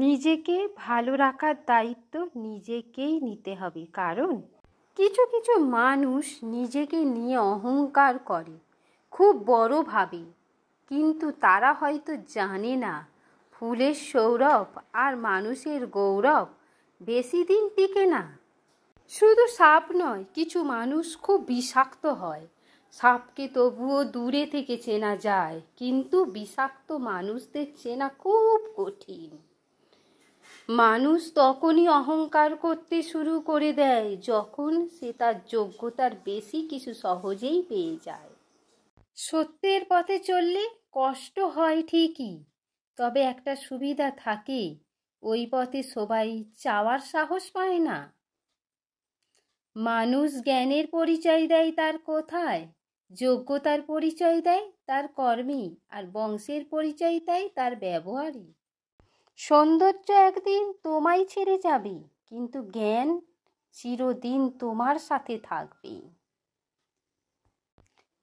নিজেকে ভালো রাখার দায়িত্ব নিজেকেই নিতে হবে। কারণ কিছু কিছু মানুষ নিজেকে নিয়ে অহংকার করে, খুব বড় ভাবে, কিন্তু তারা হয়তো জানে না ফুলের সৌরভ আর মানুষের গৌরব বেশি দিন টিকে না। শুধু সাপ নয়, কিছু মানুষ খুব বিষাক্ত হয়। সাপকে তবুও দূরে থেকে চেনা যায়, কিন্তু বিষাক্ত মানুষদের চেনা খুব কঠিন। মানুষ তখনই অহংকার করতে শুরু করে দেয় যখন সে তার যোগ্যতার বেশি কিছু সহজেই পেয়ে যায়। সত্যের পথে চললে কষ্ট হয় ঠিকই, তবে একটা সুবিধা থাকে, ওই পথে সবাই যাওয়ার সাহস পায় না। মানুষ জ্ঞানের পরিচয় দেয় তার কোথায়, যোগ্যতার পরিচয় দেয় তার কর্মে, আর বংশের পরিচয় দেয় তার ব্যবহারে। সৌন্দর্য একদিন তোমায় ছেড়ে যাবে, কিন্তু জ্ঞান চিরদিন তোমার সাথে থাকবে।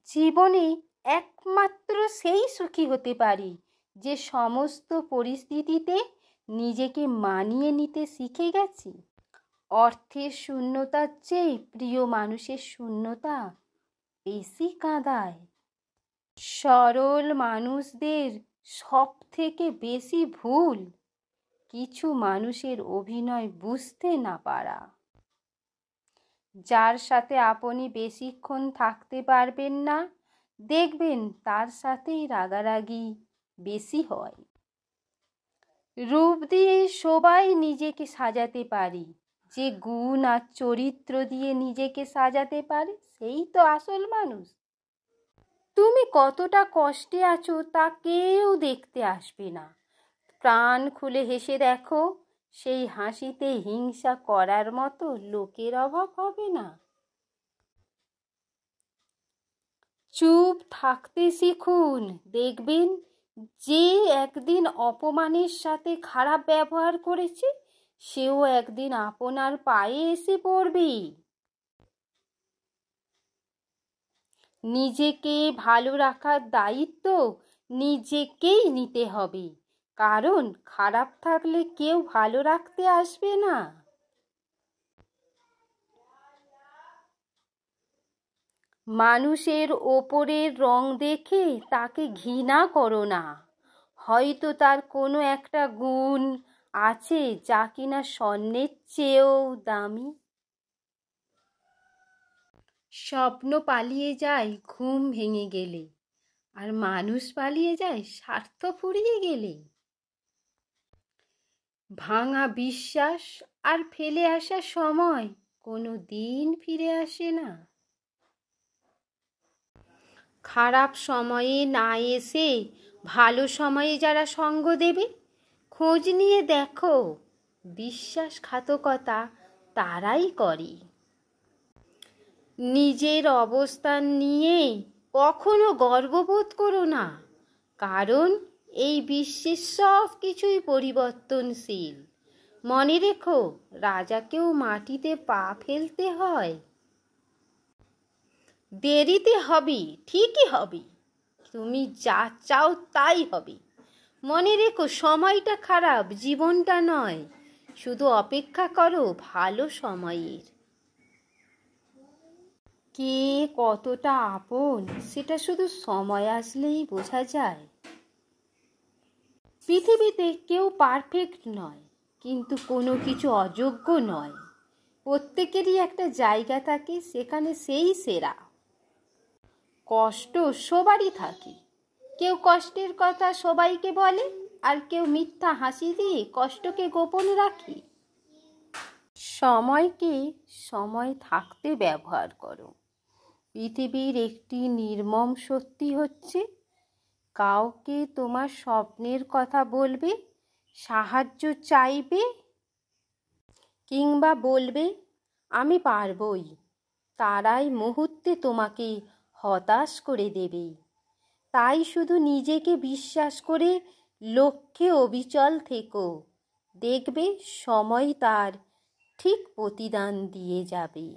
জীবনে একমাত্র সেই সুখী হতে পারে যে সমস্ত পরিস্থিতিতে নিজেকে মানিয়ে নিতে শিখে গেছে। অর্থের শূন্যতার চেয়ে প্রিয় মানুষের শূন্যতা বেশি কাঁদায়। সরল মানুষদের সব থেকে বেশি ভুল কিছু মানুষের অভিনয় বুঝতে না পারা। যার সাথে আপনি বেশিক্ষণ থাকতে পারবেন না, দেখবেন তার সাথেই রাগারাগি বেশি হয়। রূপ দিয়ে সবাই নিজেকে সাজাতে পারি, যে গুণ আর চরিত্র দিয়ে নিজেকে সাজাতে পারে সেই তো আসল মানুষ। তুমি কতটা কষ্টে আছো তা কেউ দেখতে আসবে না। প্রাণ খুলে হেসে দেখো, সেই হাসিতে হিংসা করার মতো লোকের অভাব হবে না। চুপ থাকতে শিখুন, দেখবেন যে একদিন অপমানের সাথে খারাপ ব্যবহার করেছে সেও একদিন আপনার পায়ে এসে পড়বে। নিজেকে ভালো রাখার দায়িত্ব নিজেকেই নিতে হবে, কারণ খারাপ থাকলে কেউ ভালো রাখতে আসবে না। মানুষের ওপরের রং দেখে তাকে ঘৃণা করো না, হয়তো তার কোনো একটা গুণ আছে যা কিনা স্বর্ণের চেয়েও দামি। স্বপ্ন পালিয়ে যায় ঘুম ভেঙে গেলে, আর মানুষ পালিয়ে যায় স্বার্থ ফুরিয়ে গেলে। ভাঙা বিশ্বাস আর ফেলে আসা সময় কোনো দিন ফিরে আসে না। খারাপ সময়ে না এসে ভালো সময়ে যারা সঙ্গ দেবে, খোঁজ নিয়ে দেখো বিশ্বাসঘাতকতা তারাই করে। নিজের অবস্থান নিয়ে কখনো গর্ববোধ করো না, কারণ এই বিশ্বের সব কিছুই পরিবর্তনশীল। মনে রেখো, রাজাকেও মাটিতে পা ফেলতে হয়। দেরিতে হবে, ঠিকই হবে, তুমি যা চাও তাই হবে। মনে রেখো, সময়টা খারাপ, জীবনটা নয়। শুধু অপেক্ষা করো ভালো সময়ের। কে কতটা আপন সেটা শুধু সময় আসলেই বোঝা যায়। পৃথিবীতে কেউ পারফেক্ট নয়, কিন্তু কোনো কিছু অযোগ্য নয়। প্রত্যেকেরই একটা জায়গা থাকে, সেখানে সেই সেরা। কষ্ট সবারই থাকে, কেউ কষ্টের কথা সবাইকে বলে, আর কেউ মিথ্যা হাসি দিয়ে কষ্টকে গোপন রাখে। সময়কে সময় থাকতে ব্যবহার করো। পৃথিবীর একটি নির্মম সত্যি হচ্ছে, কাউকে তোমার স্বপ্নের কথা বলবে, সাহায্য চাইবে, কিংবা বলবে আমি পারবই, তারাই মুহূর্তে তোমাকে হতাশ করে দেবে। তাই শুধু নিজেকে বিশ্বাস করে লক্ষ্যে অবিচল থেকো, দেখবে সময় তার ঠিক প্রতিদান দিয়ে যাবে।